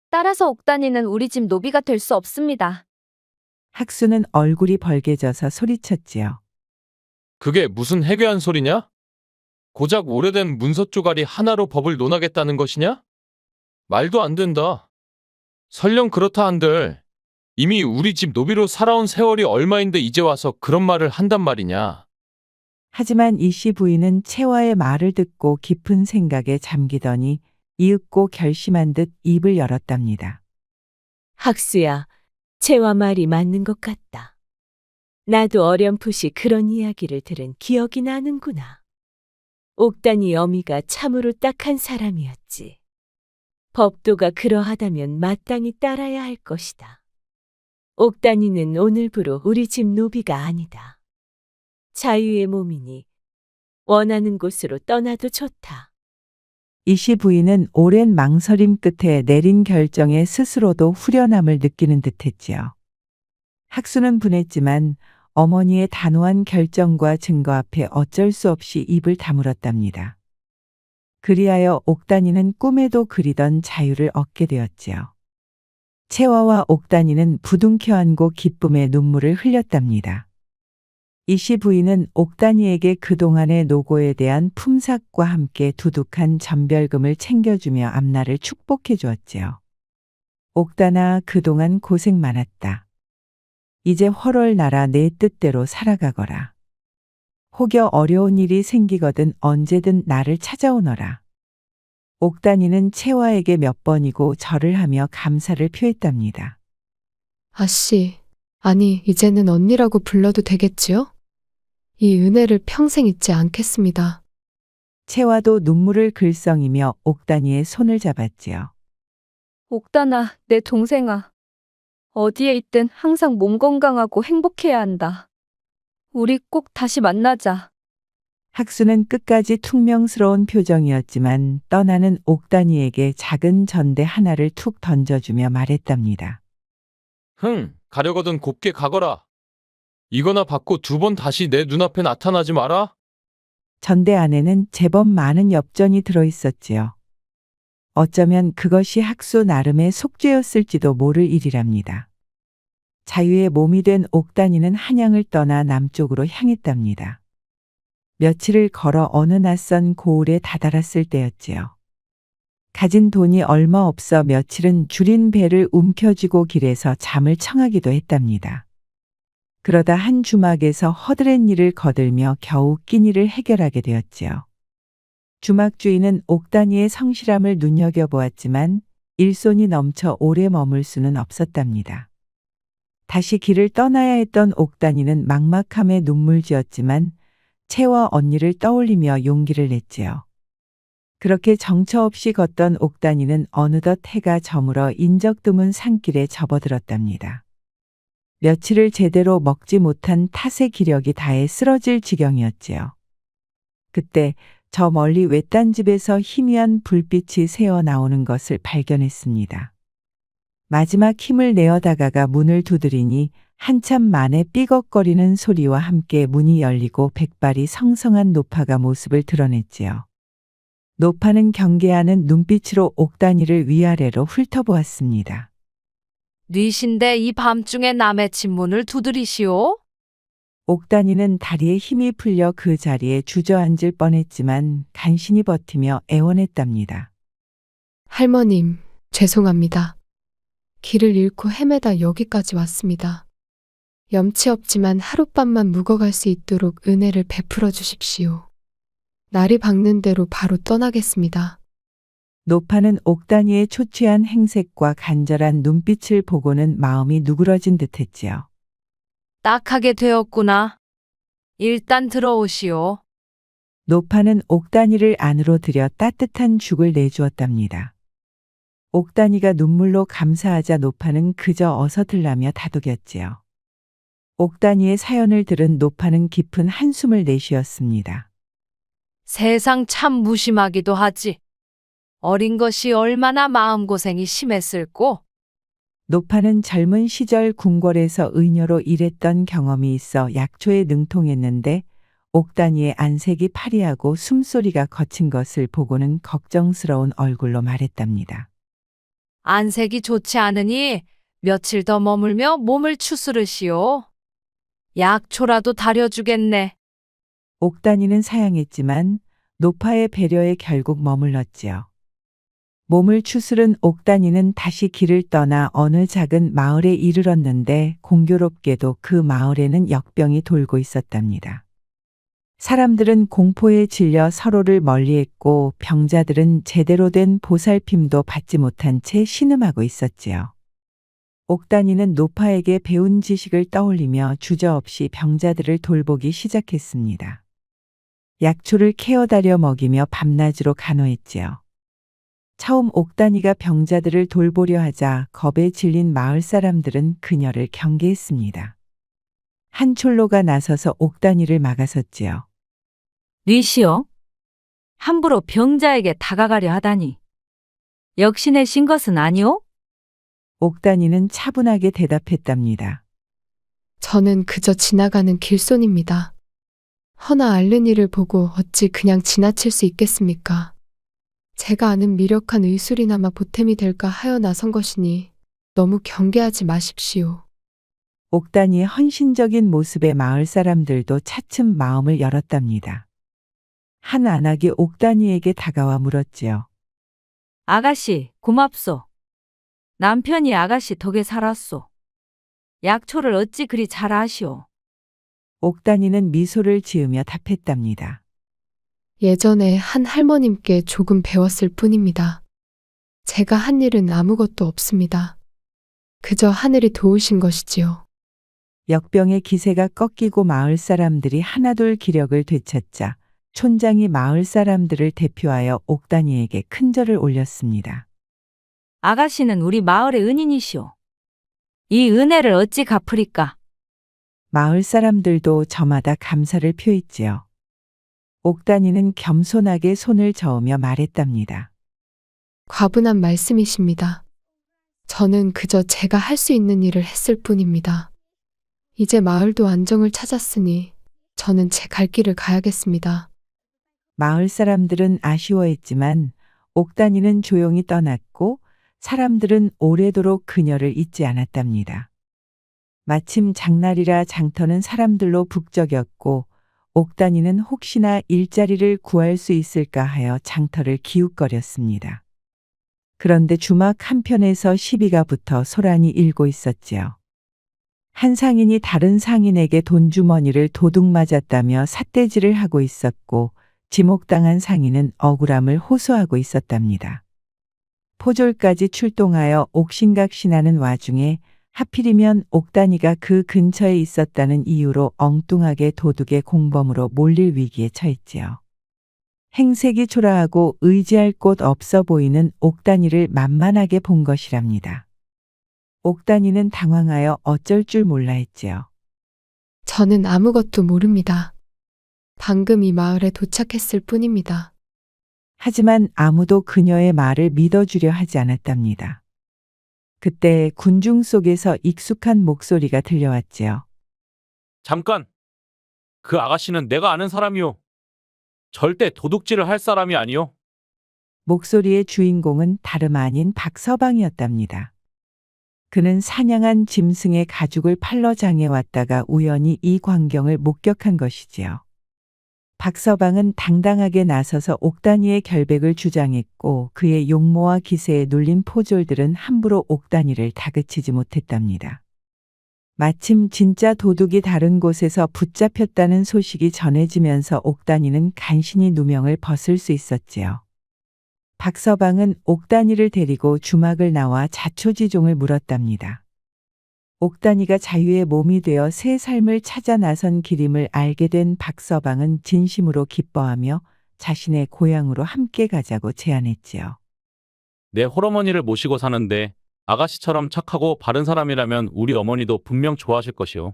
따라서 옥단이는 우리 집 노비가 될 수 없습니다. 학수는 얼굴이 벌개져서 소리쳤지요. 그게 무슨 해괴한 소리냐? 고작 오래된 문서 쪼가리 하나로 법을 논하겠다는 것이냐? 말도 안 된다. 설령 그렇다 한들 이미 우리 집 노비로 살아온 세월이 얼마인데 이제 와서 그런 말을 한단 말이냐. 하지만 이 씨 부인은 채화의 말을 듣고 깊은 생각에 잠기더니 이윽고 결심한 듯 입을 열었답니다. 학수야, 채화 말이 맞는 것 같다. 나도 어렴풋이 그런 이야기를 들은 기억이 나는구나. 옥단이 어미가 참으로 딱한 사람이었지. 법도가 그러하다면 마땅히 따라야 할 것이다. 옥단이는 오늘부로 우리 집 노비가 아니다. 자유의 몸이니 원하는 곳으로 떠나도 좋다. 이 씨 부인은 오랜 망설임 끝에 내린 결정에 스스로도 후련함을 느끼는 듯했지요. 학수는 분했지만 어머니의 단호한 결정과 증거 앞에 어쩔 수 없이 입을 다물었답니다. 그리하여 옥단이는 꿈에도 그리던 자유를 얻게 되었지요. 채화와 옥단이는 부둥켜 안고 기쁨의 눈물을 흘렸답니다. 이 씨 부인은 옥단이에게 그동안의 노고에 대한 품삯과 함께 두둑한 전별금을 챙겨주며 앞날을 축복해 주었지요. 옥단아, 그동안 고생 많았다. 이제 헐월 나라 내 뜻대로 살아가거라. 혹여 어려운 일이 생기거든 언제든 나를 찾아오너라. 옥단이는 채화에게 몇 번이고 절을 하며 감사를 표했답니다. 아씨, 아니, 이제는 언니라고 불러도 되겠지요? 이 은혜를 평생 잊지 않겠습니다. 채화도 눈물을 글썽이며 옥단이의 손을 잡았지요. 옥단아, 내 동생아. 어디에 있든 항상 몸 건강하고 행복해야 한다. 우리 꼭 다시 만나자. 학수는 끝까지 퉁명스러운 표정이었지만 떠나는 옥단이에게 작은 전대 하나를 툭 던져주며 말했답니다. 가려거든 곱게 가거라. 이거나 받고 2번 다시 내 눈앞에 나타나지 마라. 전대 안에는 제법 많은 엽전이 들어있었지요. 어쩌면 그것이 학수 나름의 속죄였을지도 모를 일이랍니다. 자유의 몸이 된 옥단이는 한양을 떠나 남쪽으로 향했답니다. 며칠을 걸어 어느 낯선 고을에 다다랐을 때였지요. 가진 돈이 얼마 없어 며칠은 줄인 배를 움켜쥐고 길에서 잠을 청하기도 했답니다. 그러다 한 주막에서 허드렛 일을 거들며 겨우 끼니를 해결하게 되었지요. 주막 주인은 옥단이의 성실함을 눈여겨보았지만 일손이 넘쳐 오래 머물 수는 없었답니다. 다시 길을 떠나야 했던 옥단이는 막막함에 눈물 지었지만 채화 언니를 떠올리며 용기를 냈지요. 그렇게 정처 없이 걷던 옥단이는 어느덧 해가 저물어 인적 드문 산길에 접어들었답니다. 며칠을 제대로 먹지 못한 탓의 기력이 다해 쓰러질 지경이었지요. 그때 저 멀리 외딴 집에서 희미한 불빛이 새어 나오는 것을 발견했습니다. 마지막 힘을 내어 다가가 문을 두드리니 한참 만에 삐걱거리는 소리와 함께 문이 열리고 백발이 성성한 노파가 모습을 드러냈지요. 노파는 경계하는 눈빛으로 옥단이를 위아래로 훑어보았습니다. 뉘신데 이 밤중에 남의 집 문을 두드리시오? 옥단이는 다리에 힘이 풀려 그 자리에 주저앉을 뻔했지만 간신히 버티며 애원했답니다. 할머님, 죄송합니다. 길을 잃고 헤매다 여기까지 왔습니다. 염치 없지만 하룻밤만 묵어갈 수 있도록 은혜를 베풀어 주십시오. 날이 밝는 대로 바로 떠나겠습니다. 노파는 옥단이의 초췌한 행색과 간절한 눈빛을 보고는 마음이 누그러진 듯했지요. 딱하게 되었구나. 일단 들어오시오. 노파는 옥단이를 안으로 들여 따뜻한 죽을 내주었답니다. 옥단이가 눈물로 감사하자 노파는 그저 어서 들라며 다독였지요. 옥단이의 사연을 들은 노파는 깊은 한숨을 내쉬었습니다. 세상 참 무심하기도 하지. 어린 것이 얼마나 마음고생이 심했을꼬. 노파는 젊은 시절 궁궐에서 의녀로 일했던 경험이 있어 약초에 능통했는데 옥단이의 안색이 파리하고 숨소리가 거친 것을 보고는 걱정스러운 얼굴로 말했답니다. 안색이 좋지 않으니 며칠 더 머물며 몸을 추스르시오. 약초라도 다려주겠네. 옥단이는 사양했지만 노파의 배려에 결국 머물렀지요. 몸을 추스른 옥단이는 다시 길을 떠나 어느 작은 마을에 이르렀는데 공교롭게도 그 마을에는 역병이 돌고 있었답니다. 사람들은 공포에 질려 서로를 멀리했고 병자들은 제대로 된 보살핌도 받지 못한 채 신음하고 있었지요. 옥단이는 노파에게 배운 지식을 떠올리며 주저없이 병자들을 돌보기 시작했습니다. 약초를 케어다려 먹이며 밤낮으로 간호했지요. 처음 옥단이가 병자들을 돌보려 하자 겁에 질린 마을 사람들은 그녀를 경계했습니다. 한 촐로가 나서서 옥단이를 막아섰지요. 니시여? 함부로 병자에게 다가가려 하다니. 역신의 신 것은 아니오? 옥단이는 차분하게 대답했답니다. 저는 그저 지나가는 길손입니다. 허나 앓는 이를 보고 어찌 그냥 지나칠 수 있겠습니까? 제가 아는 미력한 의술이나마 보탬이 될까 하여 나선 것이니 너무 경계하지 마십시오. 옥단이의 헌신적인 모습에 마을 사람들도 차츰 마음을 열었답니다. 한 안악이 옥단이에게 다가와 물었지요. 아가씨, 고맙소. 남편이 아가씨 덕에 살았소. 약초를 어찌 그리 잘 아시오? 옥단이는 미소를 지으며 답했답니다. 예전에 한 할머님께 조금 배웠을 뿐입니다. 제가 한 일은 아무것도 없습니다. 그저 하늘이 도우신 것이지요. 역병의 기세가 꺾이고 마을 사람들이 하나둘 기력을 되찾자 촌장이 마을 사람들을 대표하여 옥단이에게 큰 절을 올렸습니다. 아가씨는 우리 마을의 은인이시오. 이 은혜를 어찌 갚으리까? 마을 사람들도 저마다 감사를 표했지요. 옥단이는 겸손하게 손을 저으며 말했답니다. 과분한 말씀이십니다. 저는 그저 제가 할 수 있는 일을 했을 뿐입니다. 이제 마을도 안정을 찾았으니 저는 제 갈 길을 가야겠습니다. 마을 사람들은 아쉬워했지만 옥단이는 조용히 떠났고 사람들은 오래도록 그녀를 잊지 않았답니다. 마침 장날이라 장터는 사람들로 북적였고 옥단이는 혹시나 일자리를 구할 수 있을까 하여 장터를 기웃거렸습니다. 그런데 주막 한편에서 시비가 붙어 소란이 일고 있었지요. 한 상인이 다른 상인에게 돈주머니를 도둑 맞았다며 삿대질을 하고 있었고 지목당한 상인은 억울함을 호소하고 있었답니다. 포졸까지 출동하여 옥신각신하는 와중에 하필이면 옥단이가 그 근처에 있었다는 이유로 엉뚱하게 도둑의 공범으로 몰릴 위기에 처했지요. 행색이 초라하고 의지할 곳 없어 보이는 옥단이를 만만하게 본 것이랍니다. 옥단이는 당황하여 어쩔 줄 몰라 했지요. 저는 아무것도 모릅니다. 방금 이 마을에 도착했을 뿐입니다. 하지만 아무도 그녀의 말을 믿어주려 하지 않았답니다. 그때 군중 속에서 익숙한 목소리가 들려왔지요. 잠깐! 그 아가씨는 내가 아는 사람이오. 절대 도둑질을 할 사람이 아니오. 목소리의 주인공은 다름 아닌 박서방이었답니다. 그는 사냥한 짐승의 가죽을 팔러 장에 왔다가 우연히 이 광경을 목격한 것이지요. 박서방은 당당하게 나서서 옥단이의 결백을 주장했고 그의 용모와 기세에 눌린 포졸들은 함부로 옥단이를 다그치지 못했답니다. 마침 진짜 도둑이 다른 곳에서 붙잡혔다는 소식이 전해지면서 옥단이는 간신히 누명을 벗을 수 있었지요. 박서방은 옥단이를 데리고 주막을 나와 자초지종을 물었답니다. 옥단이가 자유의 몸이 되어 새 삶을 찾아 나선 길임을 알게 된 박서방은 진심으로 기뻐하며 자신의 고향으로 함께 가자고 제안했지요. 내 홀어머니를 모시고 사는데 아가씨처럼 착하고 바른 사람이라면 우리 어머니도 분명 좋아하실 것이오.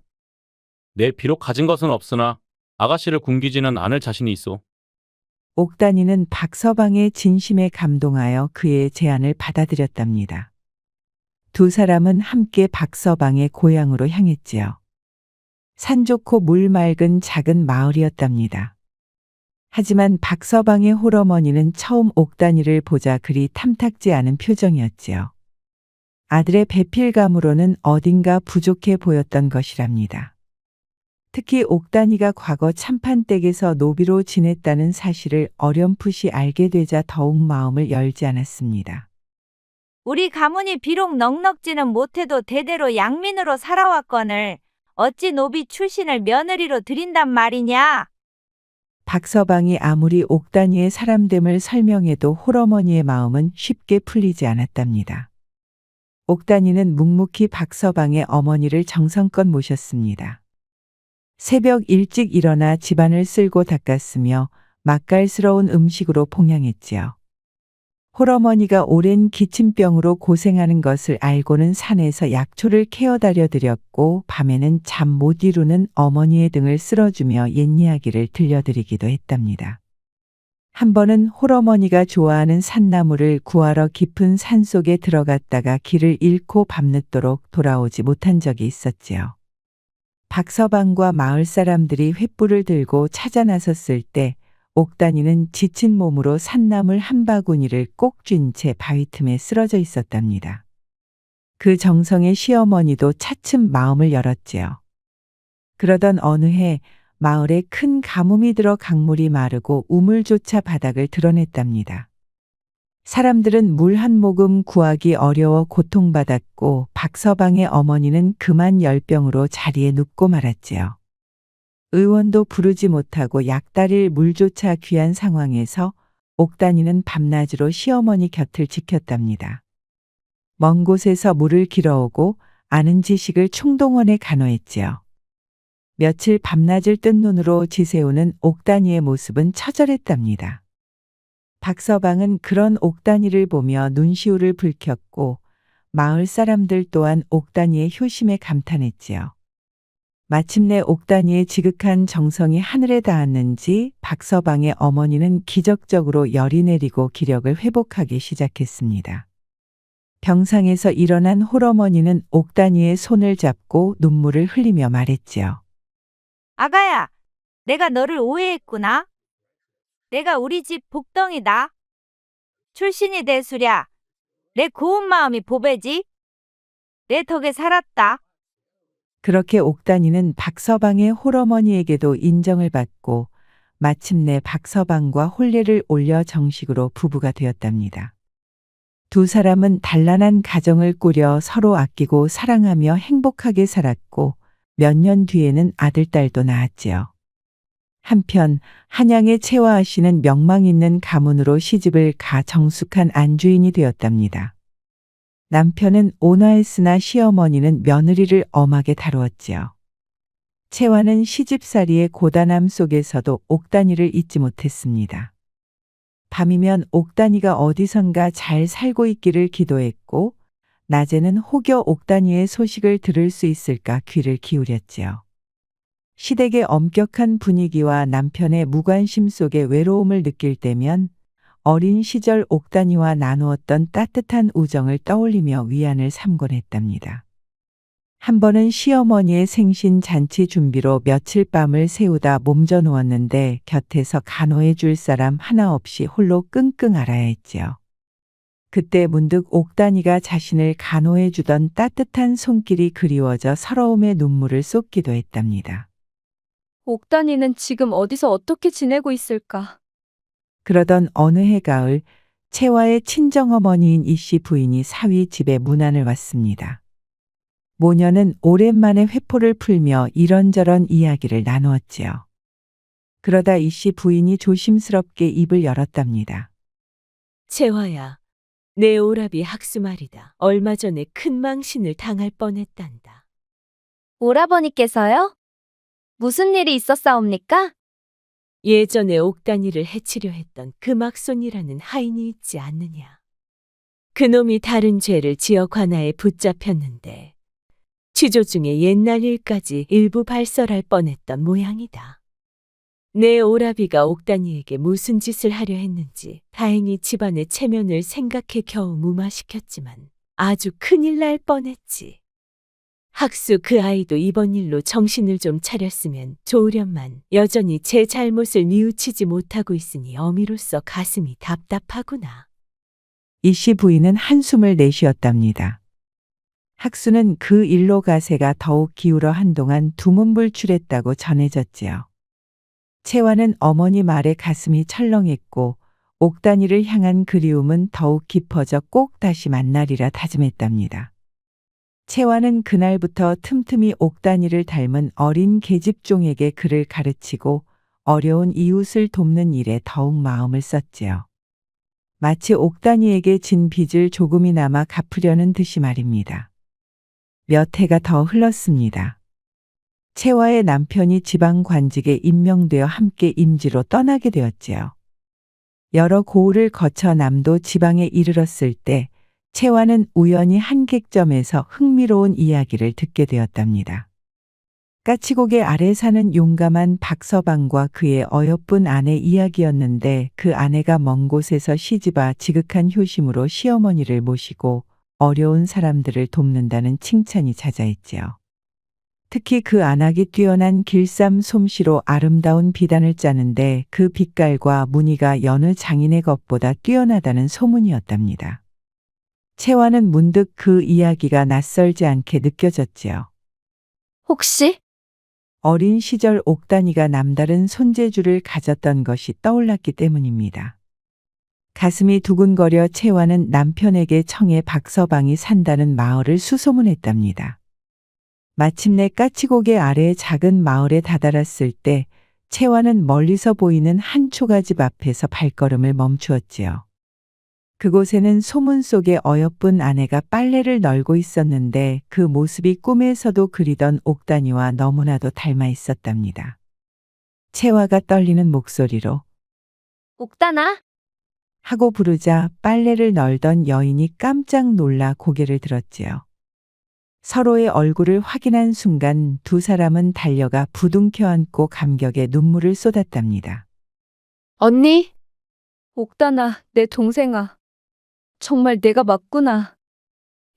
내 비록 가진 것은 없으나 아가씨를 굶기지는 않을 자신이 있어. 옥단이는 박서방의 진심에 감동하여 그의 제안을 받아들였답니다. 두 사람은 함께 박서방의 고향으로 향했지요. 산 좋고 물 맑은 작은 마을이었답니다. 하지만 박서방의 홀어머니는 처음 옥단이를 보자 그리 탐탁지 않은 표정이었지요. 아들의 배필감으로는 어딘가 부족해 보였던 것이랍니다. 특히 옥단이가 과거 참판댁에서 노비로 지냈다는 사실을 어렴풋이 알게 되자 더욱 마음을 열지 않았습니다. 우리 가문이 비록 넉넉지는 못해도 대대로 양민으로 살아왔거늘 어찌 노비 출신을 며느리로 들인단 말이냐? 박서방이 아무리 옥단이의 사람됨을 설명해도 홀어머니의 마음은 쉽게 풀리지 않았답니다. 옥단이는 묵묵히 박서방의 어머니를 정성껏 모셨습니다. 새벽 일찍 일어나 집안을 쓸고 닦았으며 맛깔스러운 음식으로 봉양했지요. 홀어머니가 오랜 기침병으로 고생하는 것을 알고는 산에서 약초를 캐어다려 드렸고 밤에는 잠 못 이루는 어머니의 등을 쓸어주며 옛 이야기를 들려드리기도 했답니다. 한 번은 홀어머니가 좋아하는 산나무를 구하러 깊은 산속에 들어갔다가 길을 잃고 밤늦도록 돌아오지 못한 적이 있었지요. 박서방과 마을 사람들이 횃불을 들고 찾아 나섰을 때 옥단이는 지친 몸으로 산나물 한 바구니를 꼭 쥔 채 바위 틈에 쓰러져 있었답니다. 그 정성에 시어머니도 차츰 마음을 열었지요. 그러던 어느 해 마을에 큰 가뭄이 들어 강물이 마르고 우물조차 바닥을 드러냈답니다. 사람들은 물 한 모금 구하기 어려워 고통받았고 박서방의 어머니는 그만 열병으로 자리에 눕고 말았지요. 의원도 부르지 못하고 약달릴 물조차 귀한 상황에서 옥단이는 밤낮으로 시어머니 곁을 지켰답니다. 먼 곳에서 물을 길어오고 아는 지식을 총동원해 간호했지요. 며칠 밤낮을 뜬 눈으로 지새우는 옥단이의 모습은 처절했답니다. 박서방은 그런 옥단이를 보며 눈시울을 붉혔고 마을 사람들 또한 옥단이의 효심에 감탄했지요. 마침내 옥단이의 지극한 정성이 하늘에 닿았는지 박서방의 어머니는 기적적으로 열이 내리고 기력을 회복하기 시작했습니다. 병상에서 일어난 홀어머니는 옥단이의 손을 잡고 눈물을 흘리며 말했지요. 아가야, 내가 너를 오해했구나. 내가 우리 집 복덩이다. 출신이 대수랴. 내 고운 마음이 보배지. 내 덕에 살았다. 그렇게 옥단이는 박서방의 홀어머니에게도 인정을 받고 마침내 박서방과 혼례를 올려 정식으로 부부가 되었답니다. 두 사람은 단란한 가정을 꾸려 서로 아끼고 사랑하며 행복하게 살았고 몇 년 뒤에는 아들, 딸도 낳았지요. 한편 한양의 채화 씨는 명망 있는 가문으로 시집을 가 정숙한 안주인이 되었답니다. 남편은 온화했으나 시어머니는 며느리를 엄하게 다루었지요. 채화는 시집살이의 고단함 속에서도 옥단이를 잊지 못했습니다. 밤이면 옥단이가 어디선가 잘 살고 있기를 기도했고 낮에는 혹여 옥단이의 소식을 들을 수 있을까 귀를 기울였지요. 시댁의 엄격한 분위기와 남편의 무관심 속에 외로움을 느낄 때면 어린 시절 옥단이와 나누었던 따뜻한 우정을 떠올리며 위안을 삼곤 했답니다. 한 번은 시어머니의 생신 잔치 준비로 며칠 밤을 새우다 몸져 누웠는데 곁에서 간호해 줄 사람 하나 없이 홀로 끙끙 앓아야 했지요. 그때 문득 옥단이가 자신을 간호해 주던 따뜻한 손길이 그리워져 서러움의 눈물을 쏟기도 했답니다. 옥단이는 지금 어디서 어떻게 지내고 있을까? 그러던 어느 해 가을 채화의 친정어머니인 이씨 부인이 사위 집에 문안을 왔습니다. 모녀는 오랜만에 회포를 풀며 이런저런 이야기를 나누었지요. 그러다 이씨 부인이 조심스럽게 입을 열었답니다. 채화야, 내 오라비 학수 말이다. 얼마 전에 큰 망신을 당할 뻔했단다. 오라버니께서요? 무슨 일이 있었사옵니까? 예전에 옥단이를 해치려 했던 금악손이라는 하인이 있지 않느냐. 그놈이 다른 죄를 지어 관아에 붙잡혔는데 취조 중에 옛날 일까지 일부 발설할 뻔했던 모양이다. 내 오라비가 옥단이에게 무슨 짓을 하려 했는지 다행히 집안의 체면을 생각해 겨우 무마시켰지만 아주 큰일 날 뻔했지. 학수 그 아이도 이번 일로 정신을 좀 차렸으면 좋으련만 여전히 제 잘못을 뉘우치지 못하고 있으니 어미로서 가슴이 답답하구나. 이씨 부인은 한숨을 내쉬었답니다. 학수는 그 일로 가세가 더욱 기울어 한동안 두문불출했다고 전해졌지요. 채화는 어머니 말에 가슴이 철렁했고 옥단이를 향한 그리움은 더욱 깊어져 꼭 다시 만나리라 다짐했답니다. 채화는 그날부터 틈틈이 옥단이를 닮은 어린 계집종에게 글을 가르치고 어려운 이웃을 돕는 일에 더욱 마음을 썼지요. 마치 옥단이에게 진 빚을 조금이나마 갚으려는 듯이 말입니다. 몇 해가 더 흘렀습니다. 채화의 남편이 지방관직에 임명되어 함께 임지로 떠나게 되었지요. 여러 고을을 거쳐 남도 지방에 이르렀을 때 채화는 우연히 한 객점에서 흥미로운 이야기를 듣게 되었답니다. 까치고개 아래 사는 용감한 박서방과 그의 어여쁜 아내 이야기였는데 그 아내가 먼 곳에서 시집와 지극한 효심으로 시어머니를 모시고 어려운 사람들을 돕는다는 칭찬이 자자했지요. 특히 그 안악이 뛰어난 길쌈 솜씨로 아름다운 비단을 짜는데 그 빛깔과 무늬가 여느 장인의 것보다 뛰어나다는 소문이었답니다. 채화는 문득 그 이야기가 낯설지 않게 느껴졌지요. 혹시? 어린 시절 옥단이가 남다른 손재주를 가졌던 것이 떠올랐기 때문입니다. 가슴이 두근거려 채화는 남편에게 청해 박서방이 산다는 마을을 수소문했답니다. 마침내 까치고개 아래의 작은 마을에 다다랐을 때 채화는 멀리서 보이는 한 초가집 앞에서 발걸음을 멈추었지요. 그곳에는 소문 속의 어여쁜 아내가 빨래를 널고 있었는데 그 모습이 꿈에서도 그리던 옥단이와 너무나도 닮아 있었답니다. 채화가 떨리는 목소리로 옥단아? 하고 부르자 빨래를 널던 여인이 깜짝 놀라 고개를 들었지요. 서로의 얼굴을 확인한 순간 두 사람은 달려가 부둥켜 안고 감격에 눈물을 쏟았답니다. 언니? 옥단아, 내 동생아. 정말 내가 맞구나.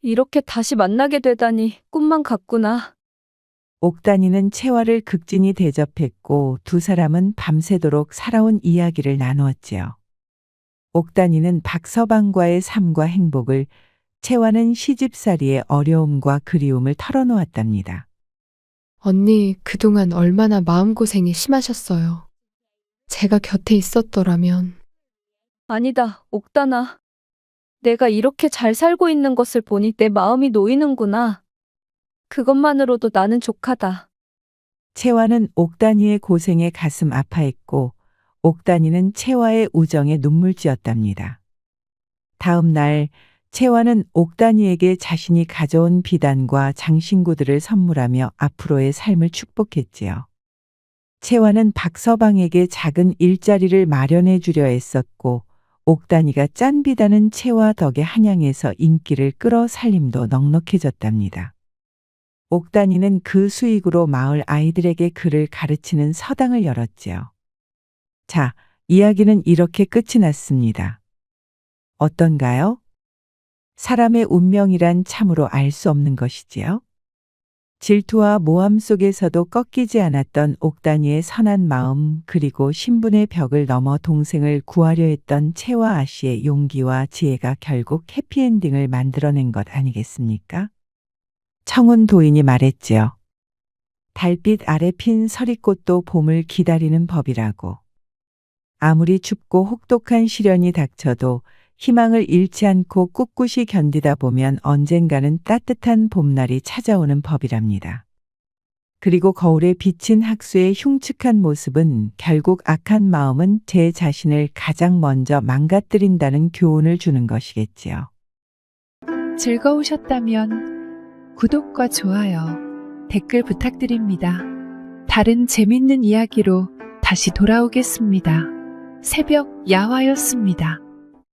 이렇게 다시 만나게 되다니 꿈만 같구나. 옥단이는 채화를 극진히 대접했고 두 사람은 밤새도록 살아온 이야기를 나누었지요. 옥단이는 박서방과의 삶과 행복을, 채화는 시집살이의 어려움과 그리움을 털어놓았답니다. 언니, 그동안 얼마나 마음고생이 심하셨어요. 제가 곁에 있었더라면. 아니다, 옥단아. 내가 이렇게 잘 살고 있는 것을 보니 내 마음이 놓이는구나. 그것만으로도 나는 족하다. 채화는 옥단이의 고생에 가슴 아파했고 옥단이는 채화의 우정에 눈물지었답니다. 다음 날 채화는 옥단이에게 자신이 가져온 비단과 장신구들을 선물하며 앞으로의 삶을 축복했지요. 채화는 박서방에게 작은 일자리를 마련해 주려 애썼고 옥단이가 짠 비단은 채화 덕에 한양에서 인기를 끌어 살림도 넉넉해졌답니다. 옥단이는 그 수익으로 마을 아이들에게 글을 가르치는 서당을 열었지요. 자, 이야기는 이렇게 끝이 났습니다. 어떤가요? 사람의 운명이란 참으로 알 수 없는 것이지요. 질투와 모함 속에서도 꺾이지 않았던 옥단이의 선한 마음, 그리고 신분의 벽을 넘어 동생을 구하려 했던 채화 아씨의 용기와 지혜가 결국 해피엔딩을 만들어낸 것 아니겠습니까? 청운도인이 말했지요. 달빛 아래 핀 서리꽃도 봄을 기다리는 법이라고. 아무리 춥고 혹독한 시련이 닥쳐도 희망을 잃지 않고 꿋꿋이 견디다 보면 언젠가는 따뜻한 봄날이 찾아오는 법이랍니다. 그리고 거울에 비친 학수의 흉측한 모습은 결국 악한 마음은 제 자신을 가장 먼저 망가뜨린다는 교훈을 주는 것이겠지요. 즐거우셨다면 구독과 좋아요, 댓글 부탁드립니다. 다른 재밌는 이야기로 다시 돌아오겠습니다. 새벽 야화였습니다.